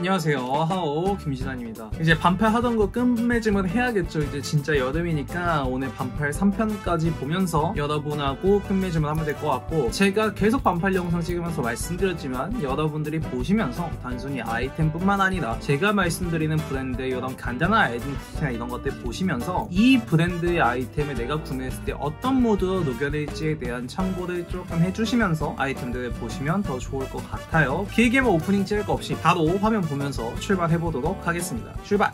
안녕하세요. 하오 김진환입니다. 이제 반팔 하던 거 끝맺음은 해야겠죠. 이제 진짜 여름이니까 오늘 반팔 3편까지 보면서 여러분하고 끝맺음을 하면 될 것 같고, 제가 계속 반팔 영상 찍으면서 말씀드렸지만 여러분들이 보시면서 단순히 아이템뿐만 아니라 제가 말씀드리는 브랜드의 이런 간단한 아이덴티티나 이런 것들 보시면서 이 브랜드의 아이템을 내가 구매했을 때 어떤 모드로 녹여낼지에 대한 참고를 조금 해주시면서 아이템들을 보시면 더 좋을 것 같아요. 길게 뭐 오프닝 찍을 거 없이 바로 화면 보면서 출발해보도록 하겠습니다. 출발!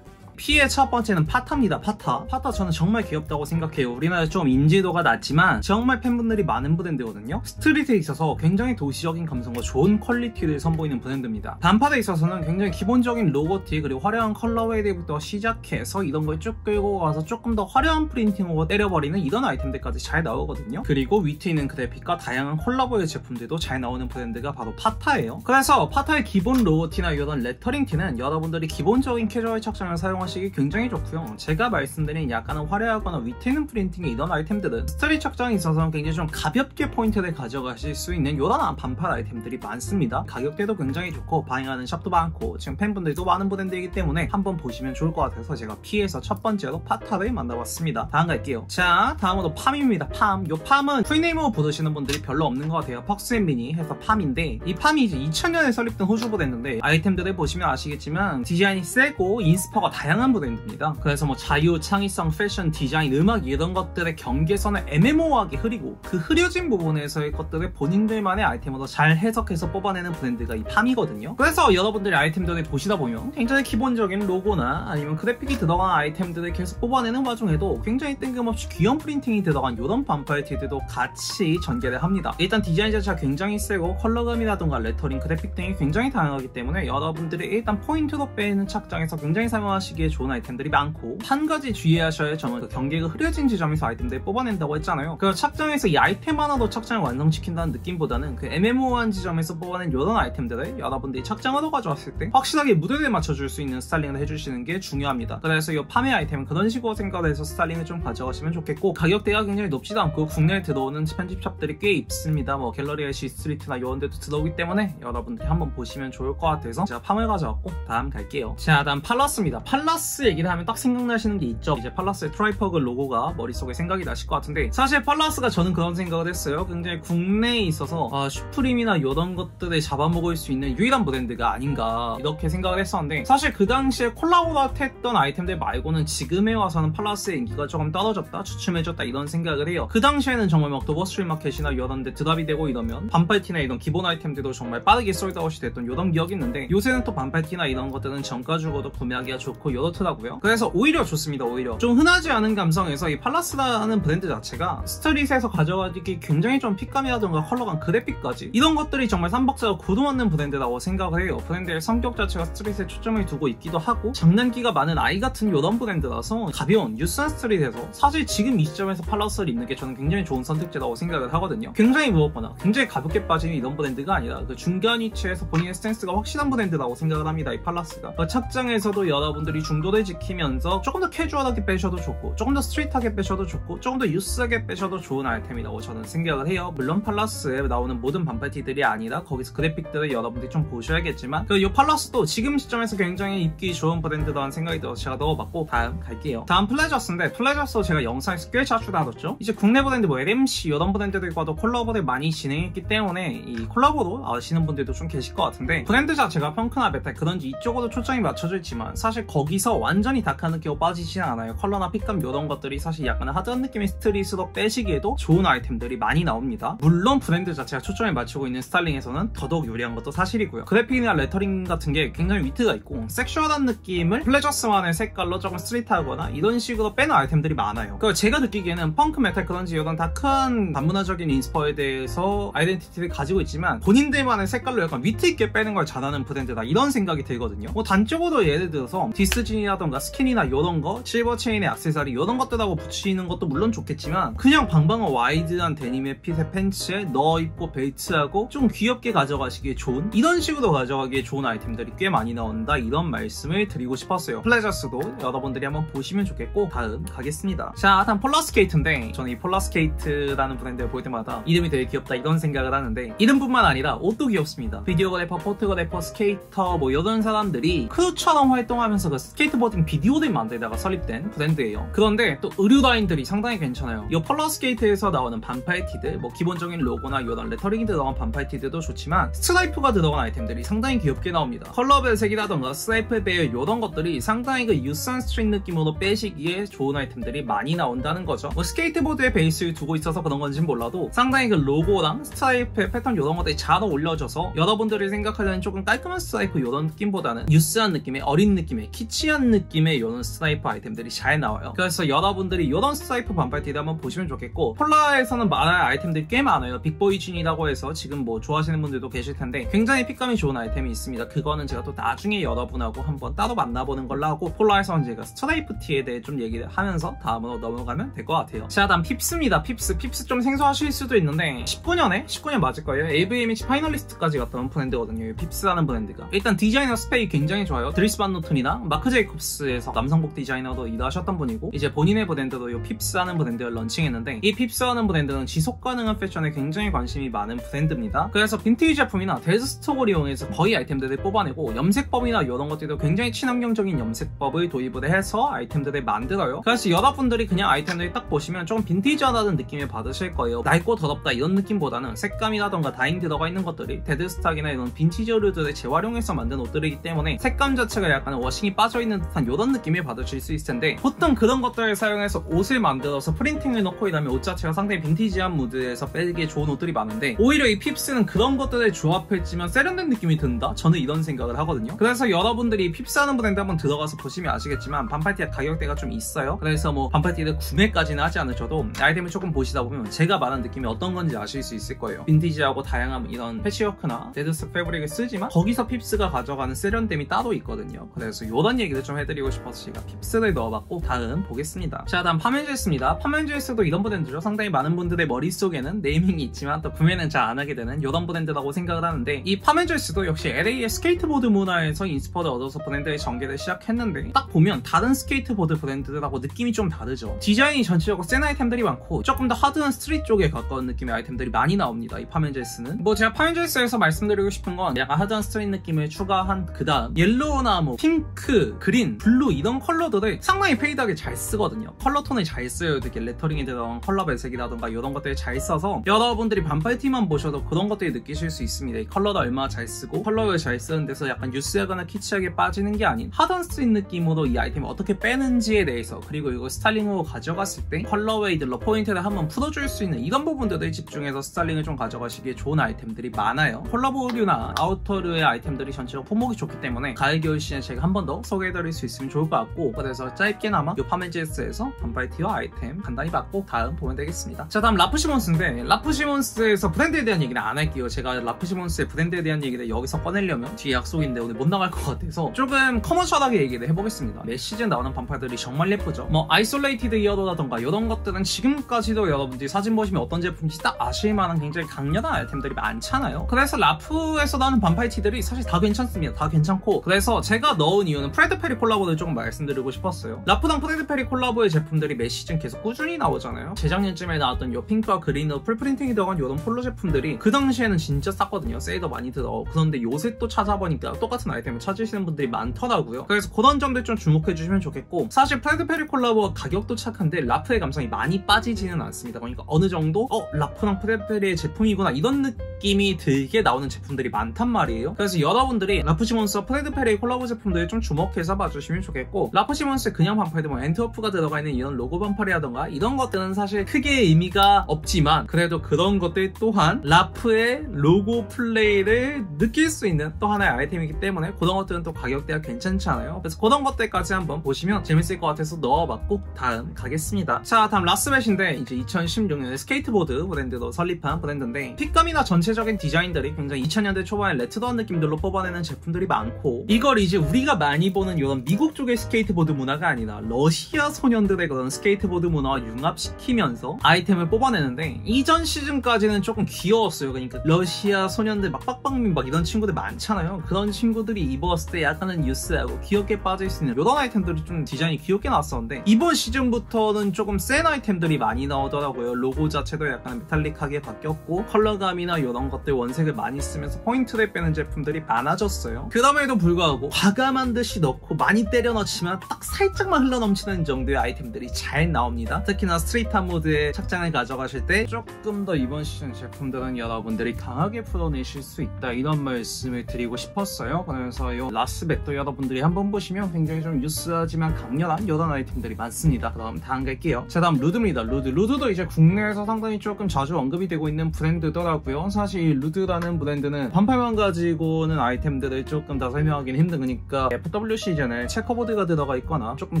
P의 첫 번째는 파타입니다. 파타 저는 정말 귀엽다고 생각해요. 우리나라 좀 인지도가 낮지만 정말 팬분들이 많은 브랜드거든요. 스트릿에 있어서 굉장히 도시적인 감성과 좋은 퀄리티를 선보이는 브랜드입니다. 단팔에 있어서는 굉장히 기본적인 로고티 그리고 화려한 컬러웨이부터 시작해서 이런 걸 쭉 끌고 가서 조금 더 화려한 프린팅으로 때려버리는 이런 아이템들까지 잘 나오거든요. 그리고 위트 있는 그래픽과 다양한 컬러보의 제품들도 잘 나오는 브랜드가 바로 파타예요. 그래서 파타의 기본 로고티나 이런 레터링 티는 여러분들이 기본적인 캐주얼 착장을 사용하시기 굉장히 좋고요. 제가 말씀드린 약간은 화려하거나 위트 있는 프린팅의 이런 아이템들은 스트릿 착장에 있어서는 굉장히 좀 가볍게 포인트를 가져가실 수 있는 이런 반팔 아이템들이 많습니다. 가격대도 굉장히 좋고 반영하는 샵도 많고 지금 팬분들도 많은 브랜드이기 때문에 한번 보시면 좋을 것 같아서 제가 P에서 첫 번째로 파타를 만나봤습니다. 다음 갈게요. 자, 다음으로 팜입니다. 팜. 요 팜은 풀네임으로 부르시는 분들이 별로 없는 것 같아요. 퍽스앤미니 해서 팜인데, 이 팜이 이제 2000년에 설립된 호주 브랜드인데 아이템들을 보시면 아시겠지만 디자인이 세고 인스퍼가 다양한 브랜드입니다. 그래서 뭐 자유, 창의성, 패션, 디자인, 음악 이런 것들의 경계선을 애매모호하게 흐리고 그 흐려진 부분에서의 것들을 본인들만의 아이템으로 잘 해석해서 뽑아내는 브랜드가 이 팜이거든요. 그래서 여러분들이 아이템들을 보시다 보면 굉장히 기본적인 로고나 아니면 그래픽이 들어간 아이템들을 계속 뽑아내는 와중에도 굉장히 뜬금없이 귀여운 프린팅이 들어간 이런 반팔 티들도 같이 전개를 합니다. 일단 디자인 자체가 굉장히 세고 컬러감이라던가 레터링, 그래픽 등이 굉장히 다양하기 때문에 여러분들이 일단 포인트로 빼는 착장에서 굉장히 사용하시기에 좋은 아이템들이 많고, 한 가지 주의하셔야 할 점은 그 경계가 흐려진 지점에서 아이템들을 뽑아낸다고 했잖아요. 그 착장에서 이 아이템 하나로 착장을 완성시킨다는 느낌보다는 그 애매모호한 지점에서 뽑아낸 이런 아이템들을 여러분들이 착장으로 가져왔을 때 확실하게 무드를 맞춰줄 수 있는 스타일링을 해주시는 게 중요합니다. 그래서 이 팜의 아이템은 그런 식으로 생각을 해서 스타일링을 좀 가져가시면 좋겠고, 가격대가 굉장히 높지도 않고 국내에 들어오는 편집샵들이 꽤 있습니다. 뭐 갤러리 LC 스트리트나 이런 데도 들어오기 때문에 여러분들이 한번 보시면 좋을 것 같아서 제가 팜을 가져왔고, 다음 갈게요. 자, 다음 팔러스입니다. 팔러스 얘기를 하면 딱 생각나시는 게 있죠. 이제 팔러스의 트라이퍼글 로고가 머릿속에 생각이 나실 것 같은데, 사실 팔러스가 저는 그런 생각을 했어요. 굉장히 국내에 있어서 슈프림이나 이런 것들을 잡아먹을 수 있는 유일한 브랜드가 아닌가 이렇게 생각을 했었는데, 사실 그 당시에 콜라보했던 아이템들 말고는 지금에 와서는 팔러스의 인기가 조금 떨어졌다, 주춤해졌다 이런 생각을 해요. 그 당시에는 정말 막 도버스트리트 마켓이나 이런 데 드랍이 되고 이러면 반팔티나 이런 기본 아이템들도 정말 빠르게 솔드아웃이 됐던 이런 기억이 있는데, 요새는 또 반팔티나 이런 것들은 정가 주고도 구매하기가 좋고 이렇더라고요. 그래서 오히려 좋습니다. 오히려 좀 흔하지 않은 감성에서 이 팔러스라는 브랜드 자체가 스트릿에서 가져가기 굉장히 좀 핏감이라던가 컬러감, 그래픽까지 이런 것들이 정말 삼박자가 고루맞는 브랜드라고 생각을 해요. 브랜드의 성격 자체가 스트릿에 초점을 두고 있기도 하고 장난기가 많은 아이 같은 이런 브랜드라서 가벼운 유스한 스트릿에서 사실 지금 이 시점에서 팔러스를 입는 게 저는 굉장히 좋은 선택지라고 생각을 하거든요. 굉장히 무겁거나 굉장히 가볍게 빠지는 이런 브랜드가 아니라 그 중간 위치에서 본인의 스탠스가 확실한 브랜드라고 생각을 합니다. 이 팔러스가 착장에서도 여러분들이 중도를 지키면서 조금 더 캐주얼하게 빼셔도 좋고, 조금 더 스트릿하게 빼셔도 좋고, 조금 더 유스하게 빼셔도 좋은 아이템이라고 저는 생각을 해요. 물론 팔러스에 나오는 모든 반팔티들이 아니라 거기서 그래픽들을 여러분들이 좀 보셔야겠지만, 이 팔러스도 지금 시점에서 굉장히 입기 좋은 브랜드라는 생각이 들어서 제가 넣어봤고, 다음 갈게요. 다음 플레저스인데, 플레저스 제가 영상에서 꽤 자주 다뤘죠. 이제 국내 브랜드 뭐 LMC 이런 브랜드들과도 콜라보를 많이 진행했기 때문에 이 콜라보로 아시는 분들도 좀 계실 것 같은데, 브랜드 자체가 펑크나 메탈 그런지 이쪽으로 초점이 맞춰져 있지만 사실 거기서 완전히 다크한 느낌으로 빠지지는 않아요. 컬러나 핏감 이런 것들이 사실 약간 하드한 느낌의 스트릿으로 빼시기에도 좋은 아이템들이 많이 나옵니다. 물론 브랜드 자체가 초점을 맞추고 있는 스타일링에서는 더더욱 유리한 것도 사실이고요. 그래픽이나 레터링 같은 게 굉장히 위트가 있고 섹슈얼한 느낌을 플레저스만의 색깔로 조금 스트릿하거나 이런 식으로 빼는 아이템들이 많아요. 그러니까 제가 느끼기에는 펑크, 메탈 그런지 이런 다크한 반문화적인 인스퍼에 대해서 아이덴티티를 가지고 있지만 본인들만의 색깔로 약간 위트 있게 빼는 걸 잘하는 브랜드다 이런 생각이 들거든요. 뭐 단적으로 예를 들어서 디스지 픽보이진이라던가 스킨이나 요런 거, 실버 체인의 액세서리 요런 것들하고 붙이는 것도 물론 좋겠지만 그냥 방방한 와이드한 데님의 핏의 팬츠에 넣어 입고 벨트하고 좀 귀엽게 가져가시기에 좋은, 이런 식으로 가져가기에 좋은 아이템들이 꽤 많이 나온다, 이런 말씀을 드리고 싶었어요. 플레저스도 여러분들이 한번 보시면 좋겠고, 다음 가겠습니다. 자, 다음 폴라스케이트인데, 저는 이 폴라스케이트라는 브랜드를 볼 때마다 이름이 되게 귀엽다 이런 생각을 하는데, 이름뿐만 아니라 옷도 귀엽습니다. 비디오그래퍼, 포토그래퍼, 스케이터 뭐 이런 사람들이 크루처럼 활동하면서 그 스케이트보딩 비디오를 만들다가 설립된 브랜드예요. 그런데 또 의류 라인들이 상당히 괜찮아요. 이 폴라스케이트에서 나오는 반팔 티들, 뭐 기본적인 로고나 이런 레터링이 들어간 반팔 티들도 좋지만 스트라이프가 들어간 아이템들이 상당히 귀엽게 나옵니다. 컬러 배색이라던가 스트라이프 배열 이런 것들이 상당히 그 유산 스트링 느낌으로 빼시기에 좋은 아이템들이 많이 나온다는 거죠. 뭐 스케이트보드에 베이스를 두고 있어서 그런 건지는 몰라도 상당히 그 로고랑 스트라이프의 패턴 이런 것들이 잘 어울려져서 여러분들이 생각하는 조금 깔끔한 스트라이프 이런 느낌보다는 유스한 느낌의, 어린 느낌의, 키치한 느낌의 이런 스트라이프 아이템들이 잘 나와요. 그래서 여러분들이 이런 스트라이프 반팔티를 한번 보시면 좋겠고, 폴라에서는 말할 아이템들이 꽤 많아요. 빅보이진이라고 해서 지금 뭐 좋아하시는 분들도 계실 텐데 굉장히 핏감이 좋은 아이템이 있습니다. 그거는 제가 또 나중에 여러분하고 한번 따로 만나보는 걸로 하고, 폴라에서는 제가 스트라이프 티에 대해 좀 얘기를 하면서 다음으로 넘어가면 될 것 같아요. 자, 다음 핍스입니다. 핍스 좀 생소하실 수도 있는데 19년 맞을 거예요. AVMH 파이널리스트까지 갔던 브랜드거든요. 핍스라는 브랜드가. 일단 디자이너 스펙이 굉장히 좋아요. 드리스 반 노튼이나 마크 제이콥스에서 남성복 디자이너로 일하셨던 분이고, 이제 본인의 브랜드로 이 핍스라는 브랜드를 런칭했는데, 이 핍스라는 브랜드는 지속 가능한 패션에 굉장히 관심이 많은 브랜드입니다. 그래서 빈티지 제품이나 데드스톡을 이용해서 거의 아이템들을 뽑아내고, 염색법이나 이런 것들도 굉장히 친환경적인 염색법을 도입을 해서 아이템들을 만들어요. 그래서 여러분들이 그냥 아이템들을 딱 보시면 좀 빈티지하다는 느낌을 받으실 거예요. 낡고 더럽다 이런 느낌보다는 색감이라던가 다잉 들어가 있는 것들이 데드스톡이나 이런 빈티지 의류들을 재활용해서 만든 옷들이기 때문에 색감 자체가 약간 워싱이 빠져있는 듯한 이런 느낌을 받으실 수 있을 텐데, 보통 그런 것들을 사용해서 옷을 만들어서 프린팅을 넣고 이러면 옷 자체가 상당히 빈티지한 무드에서 빼기에 좋은 옷들이 많은데, 오히려 이 핍스는 그런 것들을 조합했지만 세련된 느낌이 든다? 저는 이런 생각을 하거든요. 그래서 여러분들이 핍스 하는 브랜드 한번 들어가서 보시면 아시겠지만 반팔티가 가격대가 좀 있어요. 그래서 뭐 반팔티를 구매까지는 하지 않으셔도 아이템을 조금 보시다 보면 제가 말한 느낌이 어떤 건지 아실 수 있을 거예요. 빈티지하고 다양한 이런 패치워크나 데드스톡 패브릭을 쓰지만 거기서 핍스가 가져가는 세련됨이 따로 있거든요. 그래서 이런 얘기를 좀 해드리고 싶어서 제가 핍스를 넣어봤고, 다음 보겠습니다. 자, 다음 파멘젤스입니다. 파멘젤스도 이런 브랜드죠. 상당히 많은 분들의 머릿속에는 네이밍이 있지만 또 구매는 잘 안 하게 되는 이런 브랜드라고 생각을 하는데, 이 파멘젤스도 역시 LA의 스케이트보드 문화에서 인스퍼를 얻어서 브랜드의 전개를 시작했는데, 딱 보면 다른 스케이트보드 브랜드들하고 느낌이 좀 다르죠. 디자인이 전체적으로 센 아이템들이 많고 조금 더 하드한 스트릿 쪽에 가까운 느낌의 아이템들이 많이 나옵니다. 이 파멘젤스는 뭐 제가 파멘젤스에서 말씀드리고 싶은 건 약간 하드한 스트릿 느낌을 추가한 그 다음 옐로우나 뭐 핑크, 그린, 블루 이런 컬러들을 상당히 페이드하게 잘 쓰거든요. 컬러 톤을 잘 써요. 되게 레터링이 들어간 컬러 배색이라던가 이런 것들을 잘 써서 여러분들이 반팔티만 보셔도 그런 것들이 느끼실 수 있습니다. 이 컬러도 얼마나 잘 쓰고 컬러를 잘 쓰는 데서 약간 유스하거나 키치하게 빠지는 게 아닌 하드한 스트릿 느낌으로 이 아이템을 어떻게 빼는지에 대해서, 그리고 이거 스타일링으로 가져갔을 때 컬러웨이들로 포인트를 한번 풀어줄 수 있는 이런 부분들을 집중해서 스타일링을 좀 가져가시기에 좋은 아이템들이 많아요. 콜라보류나 아우터류의 아이템들이 전체적으로 품목이 좋기 때문에 가을 겨울 시즌에 제가 한 번 더 소개해드릴 수 있으면 좋을 것 같고, 그래서 짧게나마 이 파멘젤스에서 반팔티와 아이템 간단히 봤고 다음 보면 되겠습니다. 자, 다음 라프시몬스인데, 라프시몬스에서 브랜드에 대한 얘기는 안 할게요. 제가 라프시몬스의 브랜드에 대한 얘기를 여기서 꺼내려면 뒤에 약속인데 오늘 못 나갈 것 같아서 조금 커머셜하게 얘기를 해보겠습니다. 매 시즌 나오는 반팔들이 정말 예쁘죠. 뭐 아이솔레이티드 이어로라던가 이런 것들은 지금까지도 여러분들이 사진 보시면 어떤 제품인지 딱 아실만한 굉장히 강렬한 아이템들이 많잖아요. 그래서 라프에서 나오는 반팔티들이 사실 다 괜찮습니다. 다 괜찮고, 그래서 제가 넣은 이유는 프레드 페리 콜라보를 조금 말씀드리고 싶었어요. 라프랑 프레드 페리 콜라보의 제품들이 매 시즌 계속 꾸준히 나오잖아요. 재작년쯤에 나왔던 요 핑크와 그린으로 풀프린팅이 들어간 요런 폴로 제품들이 그 당시에는 진짜 쌌거든요. 세일도 많이 들어. 그런데 요새 또 찾아보니까 똑같은 아이템을 찾으시는 분들이 많더라고요. 그래서 그런 점들 좀 주목해 주시면 좋겠고, 사실 프레드 페리 콜라보 가격도 착한데 라프의 감성이 많이 빠지지는 않습니다. 그러니까 어느 정도 라프랑 프레드 페리의 제품이구나 이런 느낌이 들게 나오는 제품들이 많단 말이에요. 그래서 여러분들이 라프시몬스와 프레드 페리 콜라보 제품들을 좀 주목해서 봐주시면 좋겠고, 라프시몬스에 그냥 반팔도 뭐 엔트워프가 들어가 있는 이런 로고 반팔이라던가 이런 것들은 사실 크게 의미가 없지만, 그래도 그런 것들 또한 라프의 로고 플레이를 느낄 수 있는 또 하나의 아이템이기 때문에 그런 것들은 또 가격대가 괜찮잖아요. 그래서 그런 것들까지 한번 보시면 재밌을 것 같아서 넣어봤고 다음 가겠습니다. 자, 다음 라스벳인데, 이제 2016년에 스케이트보드 브랜드로 설립한 브랜드인데, 핏감이나 전체 전체적인 디자인들이 굉장히 2000년대 초반의 레트로한 느낌들로 뽑아내는 제품들이 많고, 이걸 이제 우리가 많이 보는 이런 미국 쪽의 스케이트보드 문화가 아니라 러시아 소년들의 그런 스케이트보드 문화와 융합시키면서 아이템을 뽑아내는데, 이전 시즌까지는 조금 귀여웠어요. 그러니까 러시아 소년들 막 빡빡민 막 이런 친구들 많잖아요. 그런 친구들이 입었을 때 약간은 유스하고 귀엽게 빠질 수 있는 이런 아이템들이 좀 디자인이 귀엽게 나왔었는데, 이번 시즌부터는 조금 센 아이템들이 많이 나오더라고요. 로고 자체도 약간 메탈릭하게 바뀌었고, 컬러감이나 이런 것들 원색을 많이 쓰면서 포인트를 빼는 제품들이 많아졌어요. 그럼에도 불구하고 과감한 듯이 넣고 많이 때려 넣지만 딱 살짝만 흘러넘치는 정도의 아이템들이 잘 나옵니다. 특히나 스트리트한 모드의 착장을 가져가실 때 조금 더 이번 시즌 제품들은 여러분들이 강하게 풀어내실 수 있다, 이런 말씀을 드리고 싶었어요. 그래서 이 라스백도 여러분들이 한번 보시면 굉장히 좀 유스하지만 강렬한 이런 아이템들이 많습니다. 그럼 다음 갈게요. 자, 다음 루드입니다. 루드도 이제 국내에서 상당히 조금 자주 언급이 되고 있는 브랜드더라고요. 사실 루드라는 브랜드는 반팔만 가지고는 아이템들을 조금 다 설명하기는 힘드니까 FW 시즌에 체커보드가 들어가 있거나 조금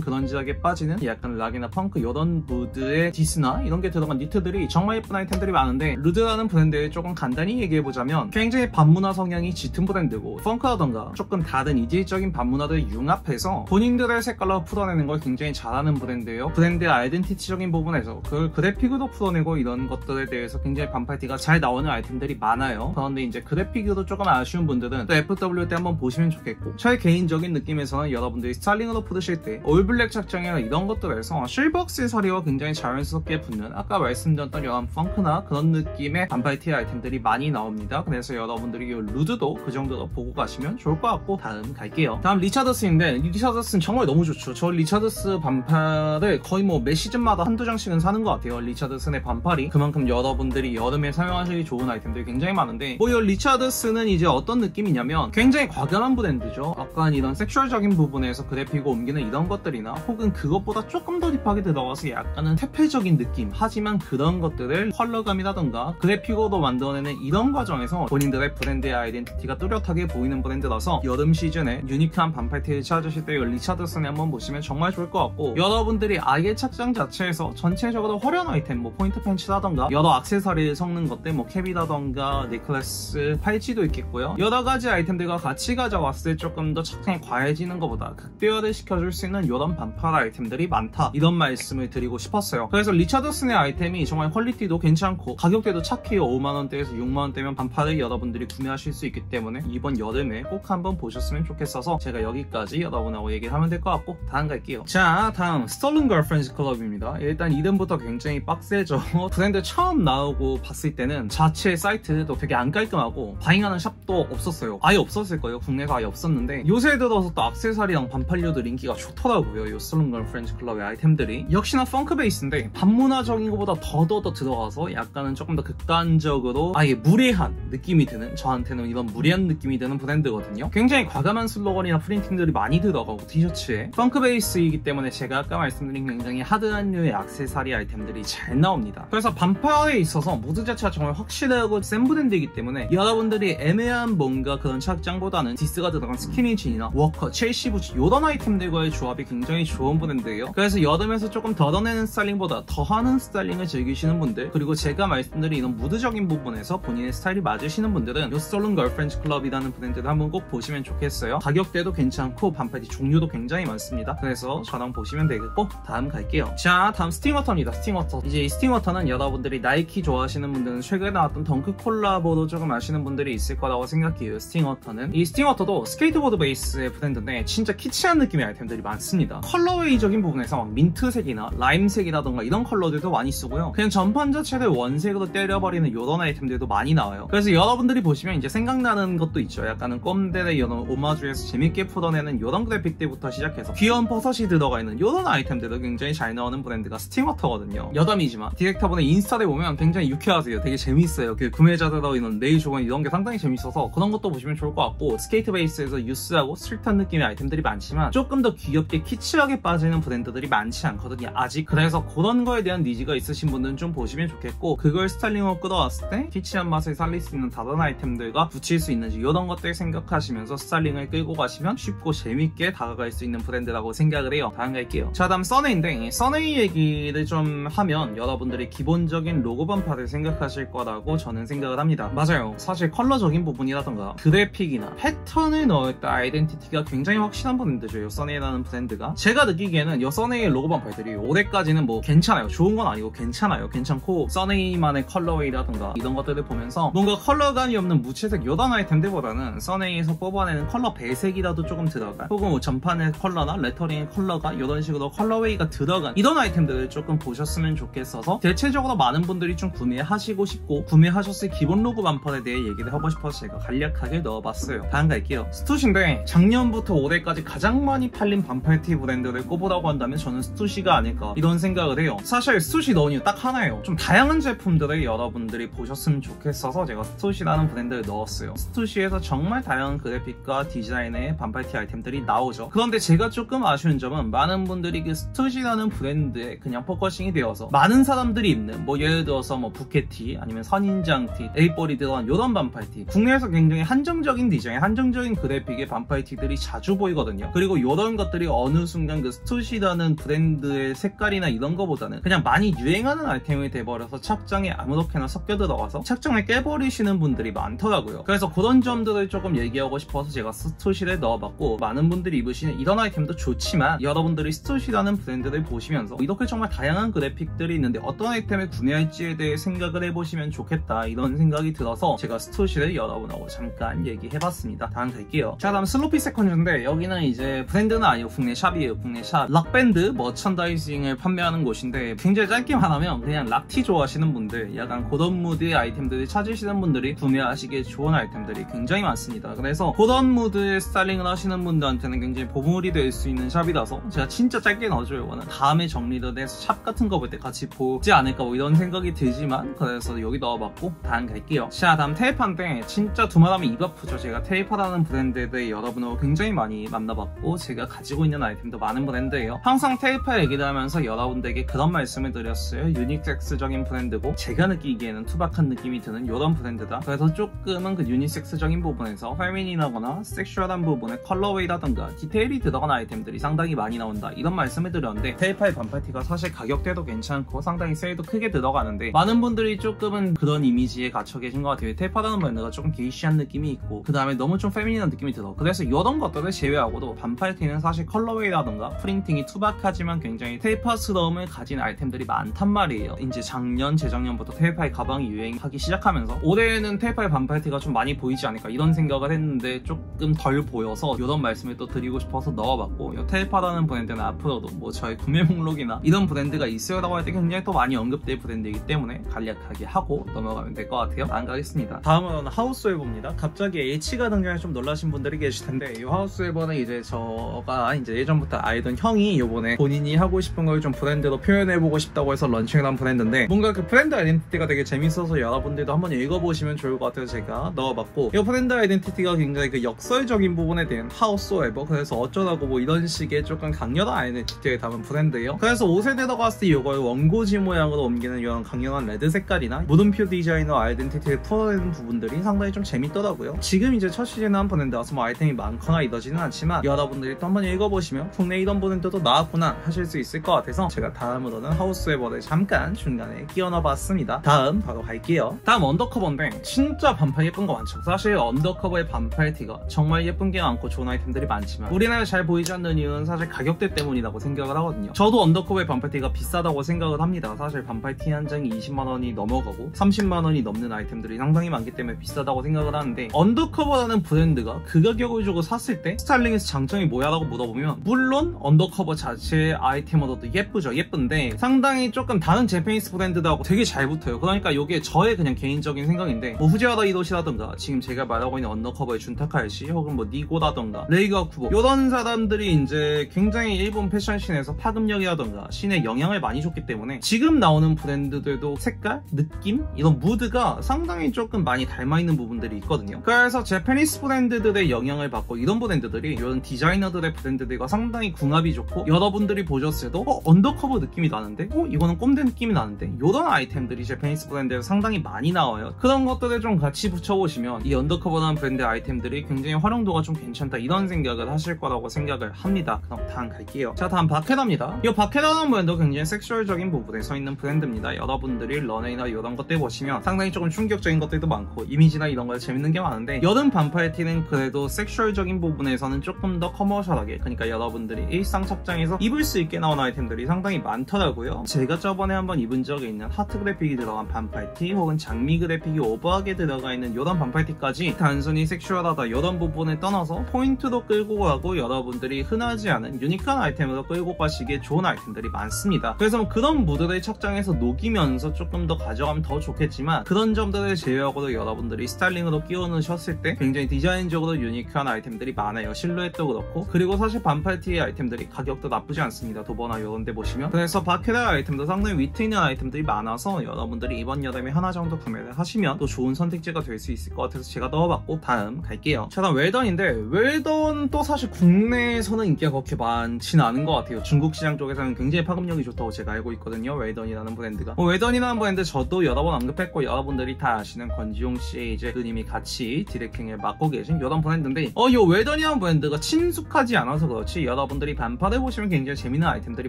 그런지하게 빠지는 약간 락이나 펑크 이런 무드의 디스나 이런 게 들어간 니트들이 정말 예쁜 아이템들이 많은데, 루드라는 브랜드를 조금 간단히 얘기해보자면 굉장히 반문화 성향이 짙은 브랜드고, 펑크라던가 조금 다른 이질적인 반문화를 융합해서 본인들의 색깔로 풀어내는 걸 굉장히 잘하는 브랜드예요. 브랜드의 아이덴티티적인 부분에서 그걸 그래픽으로 풀어내고 이런 것들에 대해서 굉장히 반팔티가 잘 나오는 아이템들이 많아요. 그런데 이제 그래픽으로 조금 아쉬운 분들은 또 FW 때 한번 보시면 좋겠고, 저의 개인적인 느낌에서는 여러분들이 스타일링으로 풀으실 때 올블랙 착장이나 이런 것들에서 실버 액세서리와 굉장히 자연스럽게 붙는, 아까 말씀드렸던 이런 펑크나 그런 느낌의 반팔티 아이템들이 많이 나옵니다. 그래서 여러분들이 이 루드도 그 정도로 보고 가시면 좋을 것 같고, 다음 갈게요. 다음 리차드스인데, 리차드스는 정말 너무 좋죠. 저 리차드스 반팔을 거의 뭐 매 시즌마다 한두 장씩은 사는 것 같아요. 리차드슨의 반팔이 그만큼 여러분들이 여름에 사용하시기 좋은 아이템들이 굉장히 많은데, 이 리차드스는 이제 어떤 느낌이냐면 굉장히 과감한 브랜드죠. 약간 이런 섹슈얼적인 부분에서 그래픽을 옮기는 이런 것들이나, 혹은 그것보다 조금 더 딥하게 들어가서 약간은 퇴폐적인 느낌, 하지만 그런 것들을 컬러감이라던가 그래픽으로 만들어내는 이런 과정에서 본인들의 브랜드의 아이덴티티가 뚜렷하게 보이는 브랜드라서 여름 시즌에 유니크한 반팔티를 찾으실 때 리차드슨에 한번 보시면 정말 좋을 것 같고, 여러분들이 아예 착장 자체에서 전체적으로 화려한 아이템, 뭐 포인트 팬츠라던가 여러 액세서리를 섞는 것들, 뭐 캡이라던가 넥클래스, 팔찌도 있겠고요. 여러 가지 아이템들과 같이 가져왔을 때 조금 더 착장이 과해지는 것보다 극대화를 시켜줄 수 있는 이런 반팔 아이템들이 많다, 이런 말씀을 드리고 싶었어요. 그래서 리차드슨의 아이템이 정말 퀄리티도 괜찮고 가격대도 착해요. 5만원대에서 6만원대면 반팔을 여러분들이 구매하실 수 있기 때문에 이번 여름에 꼭 한번 보셨으면 좋겠어서 제가 여기까지 여러분하고 얘기를 하면 될 것 같고, 다음 갈게요. 자, 다음 스톨른 걸프렌즈 클럽입니다. 일단 이름부터 굉장히 빡세죠. 브랜드 처음 나오고 봤을 때는 자체 사이트도 되게 안 깔끔하고 바잉하는 샵도 없었어요. 아예 없었을 거예요. 국내에서 아예 없었는데, 요새 들어서 또 액세서리랑 반팔류들 인기가 좋더라고요. 이 스톨른 걸프렌즈 클럽의 아이템들이 역시나 펑크 베이스인데 반문화적인 것보다 더 들어가서 약간은 조금 더 극단적으로 아예 무례한 느낌이 드는, 저한테는 이런 무례한 느낌이 드는 브랜드거든요. 굉장히 과감한 슬로건이나 프린팅들이 많이 들어가고, 티셔츠에 펑크 베이스이기 때문에 제가 아까 말씀드린 굉장히 하드한 류의 액세서리 아이템들이 잘 나옵니다. 그래서 반팔에 있어서 모드 자체가 정말 확실하고 센 브랜드이기 때문에 여러분들이 애매한 뭔가 그런 착장보다는 디스가 들어간 스키니진이나 워커, 첼시 부츠 이런 아이템들과의 조합이 굉장히 좋은 브랜드예요. 그래서 여름에서 조금 덜어내는 스타일링보다 더하는 스타일링을 즐기시는 분들, 그리고 제가 말씀드린 이런 무드적인 부분에서 본인의 스타일이 맞으시는 분들은 이 스톨른 걸프렌즈 클럽이라는 브랜드를 한번 꼭 보시면 좋겠어요. 가격대도 괜찮고 반팔티 종류도 굉장히 많습니다. 그래서 저랑 보시면 되겠고, 다음 갈게요. 자, 다음 스팅워터입니다. 스팅워터. 이제 이 스팅워터는 여러분들이 나이키 좋아하시는 분들은 최근에 나왔던 덩크 콜라보도 조금 아시는 분들이 있을 거라고 생각해요. 스팅워터는 이 스팅워터도 스케이트보드 베이스의 브랜드인데 진짜 키치한 느낌의 아이템들이 많습니다. 컬러웨이적인 부분에서 막 민트색이나 라임색이라던가 이런 컬러들도 많이 쓰고요. 그냥 전판 자체를 원색으로 때려버리는 이런 아이템들도 많이 나와요. 그래서 여러분들이 보시면 이제 생각나는 것도 있죠. 약간은 꼼데레 이런 오마주에서 재밌게 풀어내는 이런 그래픽들부터 시작해서 귀여운 버섯이 들어가 있는 이런 아이템들도 굉장히 잘 나오는 브랜드가 스팅워터거든요. 여담이지만 디렉터분의 인스타를 보면 굉장히 유쾌하세요. 되게 재밌어요. 그 구매자들하고 이런 레이 조건 이런 게 상당히 재밌어서 그런 것도 보시면 좋을 것 같고, 스케이트 베이스에서 유스하고 스트릿한 느낌의 아이템들이 많지만 조금 더 귀엽게 키치하게 빠지는 브랜드들이 많지 않거든요, 아직. 그래서 그런 거에 대한 니즈가 있으신 분들은 좀 보시면 좋겠고, 그걸 스타일링으로 끌어왔을 때 키치한 맛을 살릴 수 있는 다른 아이템들과 붙일 수 있는지 이런 것들 생각하시면서 스타일링을 끌고 가시면 쉽고 재밌게 다가갈 수 있는 브랜드라고 생각을 해요. 다음 갈게요. 자, 다음 써네인데, 써네 얘기를 좀 하면 여러분들이 기본적인 로고 반팔을 생각하실 거라고 저는 생각합니다. 생각을 합니다. 맞아요. 사실 컬러적인 부분이라던가 그래픽이나 패턴을 넣을 때 아이덴티티가 굉장히 확실한 브랜드죠. 써네이라는 브랜드가. 제가 느끼기에는 이 써네이 로고 반팔들이 올해까지는 뭐 괜찮아요. 좋은 건 아니고 괜찮아요. 괜찮고 써네이만의 컬러웨이라던가 이런 것들을 보면서 뭔가 컬러감이 없는 무채색 요단 아이템들보다는 써네이에서 뽑아내는 컬러 배색이라도 조금 들어간, 혹은 뭐 전판의 컬러나 레터링의 컬러가 이런 식으로 컬러웨이가 들어간 이런 아이템들을 조금 보셨으면 좋겠어서 대체적으로 많은 분들이 좀 구매하시고 싶고 구매하셨을 기본 로고 반팔에 대해 얘기를 하고 싶어서 제가 간략하게 넣어봤어요. 다음 갈게요. 스투시인데 작년부터 올해까지 가장 많이 팔린 반팔티 브랜드를 꼽으라고 한다면 저는 스투시가 아닐까 이런 생각을 해요. 사실 스투시 넣은 이유 딱 하나예요. 좀 다양한 제품들을 여러분들이 보셨으면 좋겠어서 제가 스투시라는 브랜드를 넣었어요. 스투시에서 정말 다양한 그래픽과 디자인의 반팔티 아이템들이 나오죠. 그런데 제가 조금 아쉬운 점은 많은 분들이 그 스투시라는 브랜드에 그냥 포커싱이 되어서 많은 사람들이 입는 뭐 예를 들어서 뭐 부케티 아니면 선인장티, 에이볼이 들어간 이런 반팔티, 국내에서 굉장히 한정적인 디자인, 한정적인 그래픽의 반팔티들이 자주 보이거든요. 그리고 이런 것들이 어느 순간 그 스투시라는 브랜드의 색깔이나 이런 거보다는 그냥 많이 유행하는 아이템이 돼버려서 착장에 아무렇게나 섞여 들어가서 착장을 깨버리시는 분들이 많더라고요. 그래서 그런 점들을 조금 얘기하고 싶어서 제가 스투시를 넣어봤고, 많은 분들이 입으시는 이런 아이템도 좋지만 여러분들이 스투시라는 브랜드를 보시면서 이렇게 정말 다양한 그래픽들이 있는데 어떤 아이템을 구매할지에 대해 생각을 해보시면 좋겠다 이런 생각이 들어서 제가 스투시를 여러분하고 잠깐 얘기해봤습니다. 다음 갈게요. 자, 다음 슬로피 세컨즈인데 여기는 이제 브랜드는 아니고 국내 샵이에요. 국내 샵. 락밴드 머천다이징을 판매하는 곳인데 굉장히 짧게만 하면 그냥 락티 좋아하시는 분들, 약간 그런 무드의 아이템들을 찾으시는 분들이 구매하시기에 좋은 아이템들이 굉장히 많습니다. 그래서 그런 무드의 스타일링을 하시는 분들한테는 굉장히 보물이 될 수 있는 샵이라서 제가 진짜 짧게 넣어줘요. 이거는 다음에 정리를 해서 샵 같은 거 볼 때 같이 보지 않을까 뭐 이런 생각이 들지만, 그래서 여기 넣어봤고 다음 갈게요. 자, 다음 테이파인데 진짜 두말하면 입 아프죠. 제가 테이파라는 브랜드에 대해 여러분하고 굉장히 많이 만나봤고 제가 가지고 있는 아이템도 많은 브랜드예요. 항상 테이파 얘기를 하면서 여러분들에게 그런 말씀을 드렸어요. 유니섹스적인 브랜드고 제가 느끼기에는 투박한 느낌이 드는 이런 브랜드다. 그래서 조금은 그 유니섹스적인 부분에서 페미닌하거나 섹슈얼한 부분의 컬러웨이라던가 디테일이 들어간 아이템들이 상당히 많이 나온다 이런 말씀을 드렸는데, 테이파의 반팔티가 사실 가격대도 괜찮고 상당히 세일도 크게 들어가는데 많은 분들이 조금은 그런 이미지에 갇혀 계신 것 같아요. 테이파라는 브랜드가 조금 게이시한 느낌이 있고 그 다음에 너무 좀 페미닌한 느낌이 들어. 그래서 이런 것들을 제외하고도 반팔티는 사실 컬러웨이라던가 프린팅이 투박하지만 굉장히 테이파스러움을 가진 아이템들이 많단 말이에요. 이제 작년, 재작년부터 테이파의 가방이 유행하기 시작하면서 올해는 테이파의 반팔티가 좀 많이 보이지 않을까 이런 생각을 했는데 조금 덜 보여서 이런 말씀을 또 드리고 싶어서 넣어봤고, 이 테이파라는 브랜드는 앞으로도 뭐 저의 구매 목록이나 이런 브랜드가 있어요라고 할 때 굉장히 또 많이 언급될 브랜드이기 때문에 간략하게 하고 넘어가면 될 것 같아요. 다음 가겠습니다. 다음으로는 하우스웨버입니다. 갑자기 H가 등장해 좀 놀라신 분들이 계실 텐데, 이 하우스웨버는 이제 저가 이제 예전부터 알던 형이 요번에 본인이 하고 싶은 걸 좀 브랜드로 표현해보고 싶다고 해서 런칭을 한 브랜드인데, 뭔가 그 브랜드 아이덴티티가 되게 재밌어서 여러분들도 한번 읽어보시면 좋을 것 같아서 제가 넣어봤고, 이 브랜드 아이덴티티가 굉장히 그 역설적인 부분에 대한 하우스웨버, 그래서 어쩌라고 뭐 이런 식의 조금 강렬한 아이덴티티를 담은 브랜드예요. 그래서 옷에 들어갔을 때 이걸 원고지 모양으로 옮기는 이런 강렬한 레드 색깔이나 무든표 디자이너 아이덴티티를 풀어내는 부분들이 상당히 좀 재밌더라고요. 지금 이제 첫 시즌에 한 브랜드라서 뭐 아이템이 많거나 이러지는 않지만 여러분들이 또 한번 읽어보시면 국내 이런 브랜드도 나왔구나 하실 수 있을 것 같아서 제가 다음으로는 하우스웨버를 잠깐 중간에 끼워 넣어봤습니다. 다음 바로 갈게요. 다음 언더커버인데 진짜 반팔 예쁜 거 많죠. 사실 언더커버의 반팔티가 정말 예쁜 게 많고 좋은 아이템들이 많지만 우리나라에 잘 보이지 않는 이유는 사실 가격대 때문이라고 생각을 하거든요. 저도 언더커버의 반팔티가 비싸다고 생각을 합니다. 사실 반팔티 한 장이 20만원이 넘어가고 30만원이 넘는 아이템들이 상당히 많기 때문에 비싸다고 생각을 하는데, 언더커버라는 브랜드가 그 가격을 주고 샀을 때 스타일링에서 장점이 뭐야 라고 물어보면 물론 언더커버 자체의 아이템으로도 예쁘죠. 예쁜데 상당히 조금 다른 재패니스 브랜드들하고 되게 잘 붙어요. 그러니까 이게 저의 그냥 개인적인 생각인데, 뭐 후지와라 이도시라던가 지금 제가 말하고 있는 언더커버의 준타카이시 혹은 뭐 니고라던가 레이가 쿠보 이런 사람들이 이제 굉장히 일본 패션씬에서 파급력이라던가 씬에 영향을 많이 줬기 때문에 지금 나오는 브랜드들도 색깔, 느낌, 이런 무드가 상당히 조금 많이 닮아있는 부분들이 있거든요. 그래서 재패니스 브랜드들의 영향을 받고 이런 브랜드들이 이런 디자이너들의 브랜드들과 상당히 궁합이 좋고 여러분들이 보셨을 때도 언더커버 느낌이 나는데 이거는 꼼데 느낌이 나는데 이런 아이템들이 재패니스 브랜드에서 상당히 많이 나와요. 그런 것들을 좀 같이 붙여보시면 이 언더커버라는 브랜드 아이템들이 굉장히 활용도가 좀 괜찮다 이런 생각을 하실 거라고 생각을 합니다. 그럼 다음 갈게요. 자, 다음 바케다입니다. 이 바케다라는 브랜드 굉장히 섹슈얼적인 부분에 서 있는 브랜드입니다. 여러분들이 런웨이나 이런 것들 보시면 상당히 상당히 조금 충격적인 것들도 많고 이미지나 이런 거에 재밌는 게 많은데, 여름 반팔 티는 그래도 섹슈얼적인 부분에서는 조금 더 커머셜하게, 그러니까 여러분들이 일상 착장에서 입을 수 있게 나온 아이템들이 상당히 많더라고요. 제가 저번에 한번 입은 적이 있는 하트 그래픽이 들어간 반팔티 혹은 장미 그래픽이 오버하게 들어가 있는 이런 반팔티까지 단순히 섹슈얼하다 이런 부분을 떠나서 포인트도 끌고 가고 여러분들이 흔하지 않은 유니크한 아이템으로 끌고 가시기에 좋은 아이템들이 많습니다. 그래서 뭐 그런 무드를 착장에서 녹이면서 조금 더 가져가면 더 좋겠지만, 그런 점들을 제외하고도 여러분들이 스타일링으로 끼워 넣으셨을 때 굉장히 디자인적으로 유니크한 아이템들이 많아요. 실루엣도 그렇고, 그리고 사실 반팔티의 아이템들이 가격도 나쁘지 않습니다. 도버나 이런 데 보시면. 그래서 바케라 아이템도 상당히 위트 있는 아이템들이 많아서 여러분들이 이번 여름에 하나 정도 구매를 하시면 또 좋은 선택지가 될 수 있을 것 같아서 제가 넣어봤고, 다음 갈게요. 자, 다음 웰던인데, 웰던도 사실 국내에서는 인기가 그렇게 많지는 않은 것 같아요. 중국 시장 쪽에서는 굉장히 파급력이 좋다고 제가 알고 있거든요. 웰던이라는 브랜드가. 웰던이라는 브랜드 저도 여러 번 언급했고, 여러분들이 다 아시는 권지용 씨의 이제 그님이 같이 디렉팅을 맡고 계신 이런 브랜드인데, 이 웰던이라는 브랜드가 친숙하지 않아서 그렇지 여러분들이 반팔을 보시면 굉장히 재밌는 아이템들이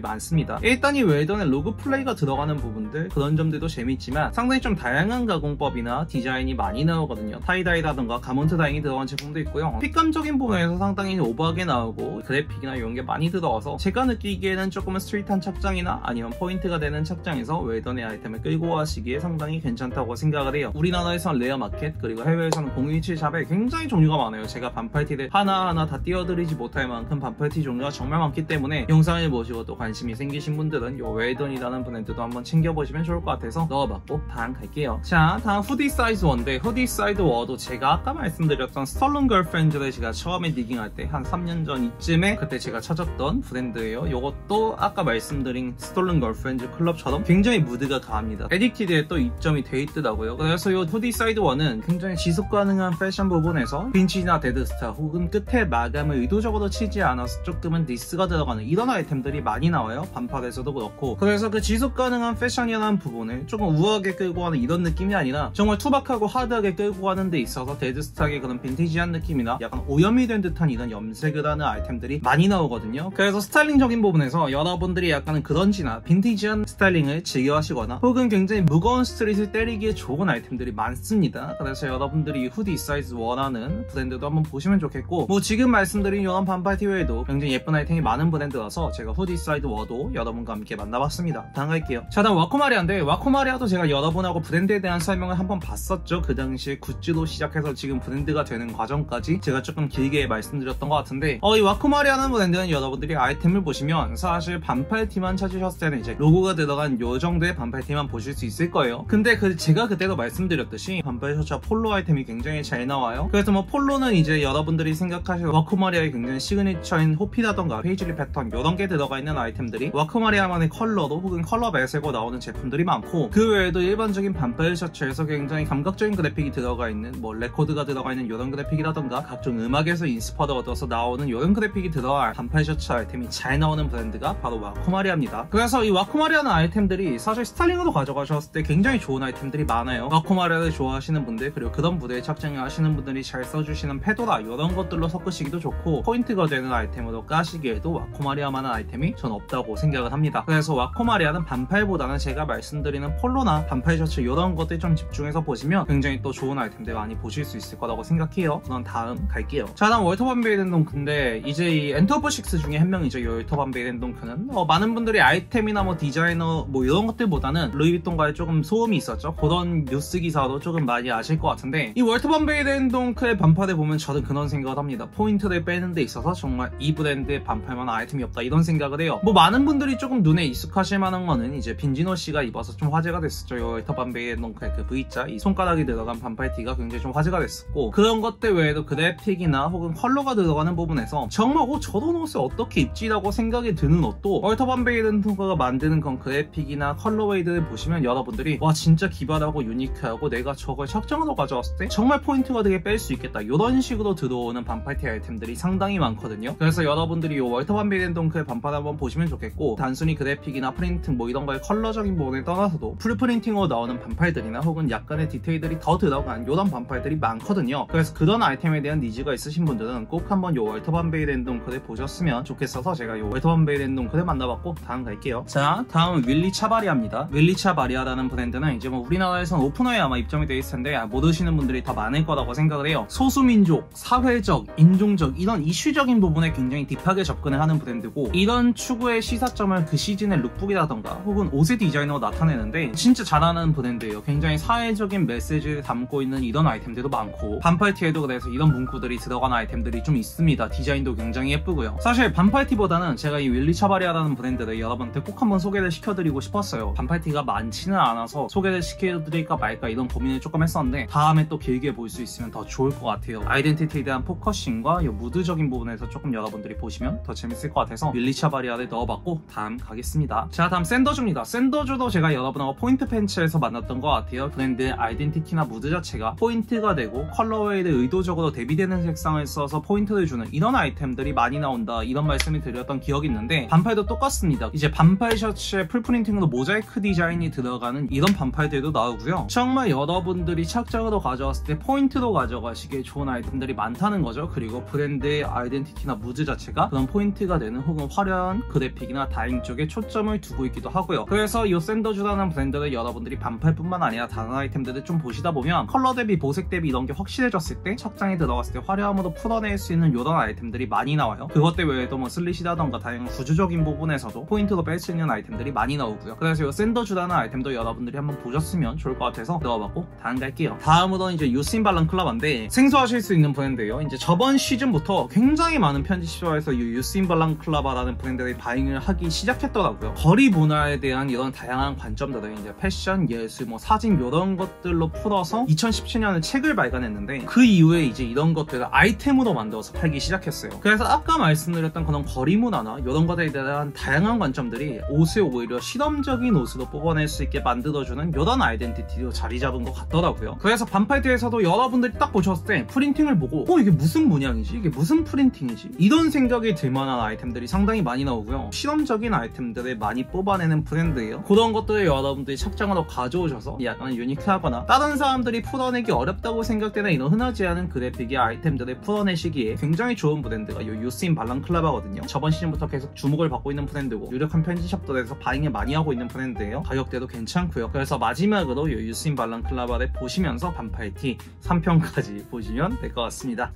많습니다. 일단 이 웰던의 로고 플레이가 들어가는 부분들, 그런 점들도 재밌지만 상당히 좀 다양한 가공법이나 디자인이 많이 나오거든요. 타이다이라든가 가먼트 다잉이 들어간 제품도 있고요. 핏감적인 부분에서 상당히 오버하게 나오고 그래픽이나 이런 게 많이 들어와서 제가 느끼기에는 조금은 스트릿한 착장이나 아니면 포인트가 되는 착장에서 웰던의 아이템을 끌고 가시기에 상당히 괜찮다고 생각을 해요. 우리나라에서는 레어 마켓, 그리고 해외에서는 017 샵에 굉장히 종류가 많아요. 제가 반팔티를 하나하나 다 띄워드리지 못할 만큼 반팔티 종류가 정말 많기 때문에 영상을 보시고 또 관심이 생기신 분들은 이 웰던이라는 브랜드도 한번 챙겨보시면 좋을 것 같아서 넣어봤고, 다음 갈게요. 자, 다음 후디 사이즈 1인데, 후디 사이즈 1도 제가 아까 말씀드렸던 스톨른 걸프렌즈를 제가 처음에 디깅할 때 한 3년 전 이쯤에 그때 제가 찾았던 브랜드예요. 이것도 아까 말씀드린 스톨른 걸프렌즈 클럽처럼 굉장히 무드가 강합니다. 에딕티드에 또 입점이 돼 있더라고요. 그래서 이 후디 사이드 1은 굉장히 지속 가능한 패션 부분에서 빈치나 데드스타 혹은 끝에 마감을 의도적으로 치지 않아서 조금은 니스가 들어가는 이런 아이템들이 많이 나와요. 반팔에서도 그렇고. 그래서 그 지속 가능한 패션이라는 부분을 조금 우아하게 끌고 가는 이런 느낌이 아니라 정말 투박하고 하드하게 끌고 가는 데 있어서 데드스타의 그런 빈티지한 느낌이나 약간 오염이 된 듯한 이런 염색을 하는 아이템들이 많이 나오거든요. 그래서 스타일링적인 부분에서 여러분들이 약간 그런지나 빈티지한 스타일링을 즐겨 하시거나 혹은 굉장히 무거운 스트릿을 때리기에 좋은 아이템들이 많습니다. 그래서 여러분들이 후디 사이즈 원하는 브랜드도 한번 보시면 좋겠고, 뭐 지금 말씀드린 이런 반팔티 외에도 굉장히 예쁜 아이템이 많은 브랜드라서 제가 후디 사이즈 워도 여러분과 함께 만나봤습니다. 다음 갈게요. 자, 다음 와코마리아인데, 와코마리아도 제가 여러분하고 브랜드에 대한 설명을 한번 봤었죠. 그 당시에 굿즈로 시작해서 지금 브랜드가 되는 과정까지 제가 조금 길게 말씀드렸던 것 같은데, 이 와코마리아는 브랜드는 여러분들이 아이템을 보시면 사실 반팔티만 찾으셨을 때는 이제 로고가 들어간 요 정도의 반팔티만 보실 수 있을 거예요. 근데 제가 그때도 말씀드렸듯이 반팔 셔츠와 폴로 아이템이 굉장히 잘 나와요. 그래서 뭐 폴로는 이제 여러분들이 생각하시는 와코마리아의 굉장히 시그니처인 호피라던가 페이즐리 패턴 이런 게 들어가 있는 아이템들이 와코마리아만의 컬러로 혹은 컬러 배색으로 나오는 제품들이 많고, 그 외에도 일반적인 반팔 셔츠에서 굉장히 감각적인 그래픽이 들어가 있는 뭐 레코드가 들어가 있는 이런 그래픽이라던가 각종 음악에서 인스퍼를 얻어서 나오는 이런 그래픽이 들어간 반팔 셔츠 아이템이 잘 나오는 브랜드가 바로 와코마리아입니다. 그래서 이 와코마리아는 아이템들이 사실 스타일링으로 가져가셨을 때 굉장히 좋은 아이템들이 많아요. 와코마리아를 좋아하시는 분들, 그리고 그런 무대에 착장을 하시는 분들이 잘 써주시는 페도라 이런 것들로 섞으시기도 좋고, 포인트가 되는 아이템으로 까시기에도 와코마리아만한 아이템이 전 없다고 생각을 합니다. 그래서 와코마리아는 반팔보다는 제가 말씀드리는 폴로나 반팔 셔츠 이런 것들 좀 집중해서 보시면 굉장히 또 좋은 아이템들 많이 보실 수 있을 거라고 생각해요. 그럼 다음 갈게요. 자, 다음 월터 반 베이덴동크인데, 이제 이 엔터브6 중에 한 명이죠. 이 월터 반 베이덴동크는 많은 분들이 아이템이나 뭐 디자이너 뭐 이런 것들보다는 루이비통과의 조금 소음이 있었죠. 그런 뉴스 기사로 조금 많이 아실 것 같은데, 이 월터 반 베이덴동크의 반팔을 보면 저는 그런 생각을 합니다. 포인트를 빼는 데 있어서 정말 이 브랜드의 반팔만한 아이템이 없다 이런 생각을 해요. 뭐 많은 분들이 조금 눈에 익숙하실 만한 거는 이제 빈지노 씨가 입어서 좀 화제가 됐었죠. 이 월터 반 베이덴동크의 그 V자 이 손가락이 들어간 반팔티가 굉장히 좀 화제가 됐었고, 그런 것들 외에도 그래픽이나 혹은 컬러가 들어가는 부분에서 정말 저런 옷을 어떻게 입지라고 생각이 드는 옷도 월터 반 베이덴동크가 만드는 그런 그래픽이나 컬러웨이들을 보시면 여러분들이 와 진짜 기발하고 유니크하고 내가 저걸 착장으로 가져왔을 때 정말 포인트가 되게 뺄 수 있겠다 이런 식으로 들어오는 반팔티 아이템들이 상당히 많거든요. 그래서 여러분들이 이 월터 반 베이덴동크의 반팔 한번 보시면 좋겠고, 단순히 그래픽이나 프린팅 뭐 이런 거의 컬러적인 부분을 떠나서도 풀 프린팅으로 나오는 반팔들이나 혹은 약간의 디테일들이 더 들어간 이런 반팔들이 많거든요. 그래서 그런 아이템에 대한 니즈가 있으신 분들은 꼭 한번 이 월터 반 베이덴동크를 보셨으면 좋겠어서 제가 이 월터 반 베이덴동크를 만나봤고, 다음 갈게요. 자, 다음은 윌리 차바리아입니다. 윌리 차바리아라는 브랜드는 이제 뭐 우리나라에 우리나라에선 오픈화에 아마 입점이 돼 있을 텐데 모르시는 분들이 더 많을 거라고 생각을 해요. 소수민족, 사회적, 인종적 이런 이슈적인 부분에 굉장히 딥하게 접근을 하는 브랜드고, 이런 추구의 시사점을 그 시즌의 룩북이라던가 혹은 옷의 디자이너로 나타내는데 진짜 잘하는 브랜드예요. 굉장히 사회적인 메시지를 담고 있는 이런 아이템들도 많고, 반팔티에도 그래서 이런 문구들이 들어간 아이템들이 좀 있습니다. 디자인도 굉장히 예쁘고요. 사실 반팔티보다는 제가 이 윌리 차바리아라는 브랜드를 여러분한테 꼭 한번 소개를 시켜드리고 싶었어요. 반팔티가 많지는 않아서 소개를 시켜드릴까 말까 이런 고민을 조금 했었는데, 다음에 또 길게 볼 수 있으면 더 좋을 것 같아요. 아이덴티티에 대한 포커싱과 이 무드적인 부분에서 조금 여러분들이 보시면 더 재밌을 것 같아서 윌리 차바리아를 넣어봤고, 다음 가겠습니다. 자, 다음 샌더주입니다. 샌더주도 제가 여러분하고 포인트 팬츠에서 만났던 것 같아요. 브랜드의 아이덴티티나 무드 자체가 포인트가 되고 컬러웨이를 의도적으로 대비되는 색상을 써서 포인트를 주는 이런 아이템들이 많이 나온다, 이런 말씀을 드렸던 기억이 있는데, 반팔도 똑같습니다. 이제 반팔 셔츠에 풀프린팅으로 모자이크 디자인이 들어가는 이런 반팔들도 나오고요. 정말 여러분들이 착장으로 가져왔을 때 포인트로 가져가시기에 좋은 아이템들이 많다는 거죠. 그리고 브랜드의 아이덴티티나 무드 자체가 그런 포인트가 되는 혹은 화려한 그래픽이나 다잉 쪽에 초점을 두고 있기도 하고요. 그래서 이 샌더주라는 브랜드를 여러분들이 반팔뿐만 아니라 다른 아이템들을 좀 보시다 보면 컬러 대비, 보색 대비 이런 게 확실해졌을 때, 착장에 들어갔을 때 화려함으로 풀어낼 수 있는 이런 아이템들이 많이 나와요. 그것 외에도 뭐 슬릿이라던가 다양한 구조적인 부분에서도 포인트로 뺄 수 있는 아이템들이 많이 나오고요. 그래서 이 샌더주라는 아이템도 여러분들이 한번 보셨으면 좋을 것 같아서 넣어봤고, 다음 갈게요. 다음으로는 이제 유스인 발란 클라바인데, 생소하실 수 있는 브랜드예요. 이제 저번 시즌부터 굉장히 많은 편집시와에서 이 유스인 발란 클라바라는 브랜드의 바잉을 하기 시작했더라고요. 거리 문화에 대한 이런 다양한 관점들을 이제 패션, 예술, 뭐 사진 이런 것들로 풀어서 2017년에 책을 발간했는데, 그 이후에 이제 이런 것들을 아이템으로 만들어서 팔기 시작했어요. 그래서 아까 말씀드렸던 그런 거리 문화나 이런 것들에 대한 다양한 관점들이 옷을 오히려 실험적인 옷으로 뽑아낼 수 있게 만들어주는 이런 아이덴티티로 자리 잡은 것 같더라고요. 그래서 반팔티에서도 여러분들이 딱 보셨을 때 프린팅을 보고 이게 무슨 문양이지? 이게 무슨 프린팅이지? 이런 생각이 들만한 아이템들이 상당히 많이 나오고요. 실험적인 아이템들을 많이 뽑아내는 브랜드예요. 그런 것들을 여러분들이 착장으로 가져오셔서 약간 유니크하거나 다른 사람들이 풀어내기 어렵다고 생각되는 이런 흔하지 않은 그래픽의 아이템들을 풀어내시기에 굉장히 좋은 브랜드가 이 유스인 발란 클라바거든요. 저번 시즌부터 계속 주목을 받고 있는 브랜드고, 유력한 편집샵들에서 바잉을 많이 하고 있는 브랜드예요. 가격대도 괜찮고요. 그래서 마지막으로 이 유스인 발란 클라바를 보시면서 반팔티 3편까지 보시면 될 것 같습니다.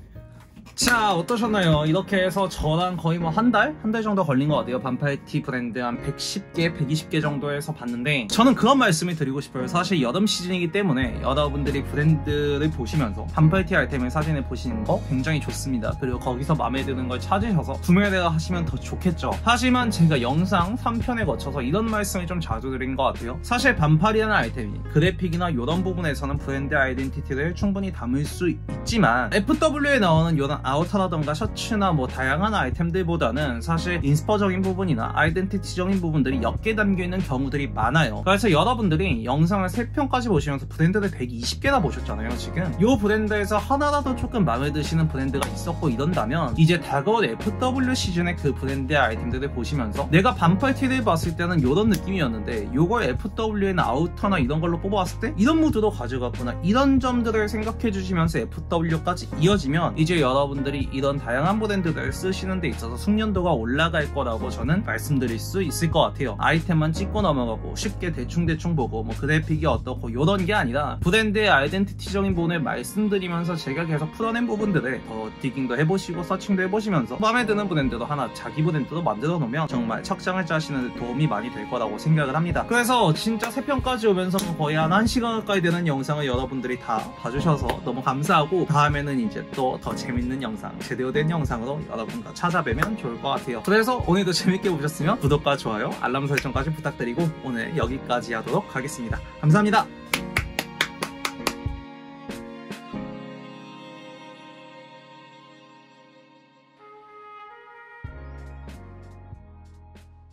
자, 어떠셨나요? 이렇게 해서 저랑 거의 뭐 한 달 정도 걸린 것 같아요. 반팔티 브랜드 한 110개, 120개 정도에서 봤는데, 저는 그런 말씀을 드리고 싶어요. 사실 여름 시즌이기 때문에 여러분들이 브랜드를 보시면서 반팔티 아이템의 사진을 보시는 거 굉장히 좋습니다. 그리고 거기서 마음에 드는 걸 찾으셔서 구매를 하시면 더 좋겠죠. 하지만 제가 영상 3편에 거쳐서 이런 말씀을 좀 자주 드린 것 같아요. 사실 반팔이라는 아이템이 그래픽이나 이런 부분에서는 브랜드 아이덴티티를 충분히 담을 수 있지만, FW에 나오는 이런 아우터라던가 셔츠나 뭐 다양한 아이템들보다는 사실 인스퍼적인 부분이나 아이덴티티적인 부분들이 옅게 담겨있는 경우들이 많아요. 그래서 여러분들이 영상을 3편까지 보시면서 브랜드를 120개나 보셨잖아요. 지금 이 브랜드에서 하나라도 조금 마음에 드시는 브랜드가 있었고 이런다면, 이제 다가올 FW 시즌의 그 브랜드의 아이템들을 보시면서 내가 반팔티를 봤을 때는 이런 느낌이었는데 요걸 FW에는 아우터나 이런 걸로 뽑아왔을 때 이런 무드로 가져갔구나, 이런 점들을 생각해 주시면서 FW까지 이어지면 이제 여러분들이 이런 다양한 브랜드들을 쓰시는 데 있어서 숙련도가 올라갈 거라고 저는 말씀드릴 수 있을 것 같아요. 아이템만 찍고 넘어가고 쉽게 대충 보고 뭐 그래픽이 어떻고 이런 게 아니라, 브랜드의 아이덴티티적인 부분을 말씀드리면서 제가 계속 풀어낸 부분들을 더 디깅도 해보시고 서칭도 해보시면서 마음에 드는 브랜드도 하나 자기 브랜드로 만들어 놓으면 정말 착장을 짜시는 데 도움이 많이 될 거라고 생각을 합니다. 그래서 진짜 3편까지 오면서 거의 한 1시간 가까이 되는 영상을 여러분들이 다 봐주셔서 너무 감사하고, 다음에는 이제 또 더 재밌는 영상, 제대로 된 영상으로 여러분과 찾아뵈면 좋을 것 같아요. 그래서 오늘도 재밌게 보셨으면 구독과 좋아요, 알람 설정까지 부탁드리고 오늘 여기까지 하도록 하겠습니다. 감사합니다.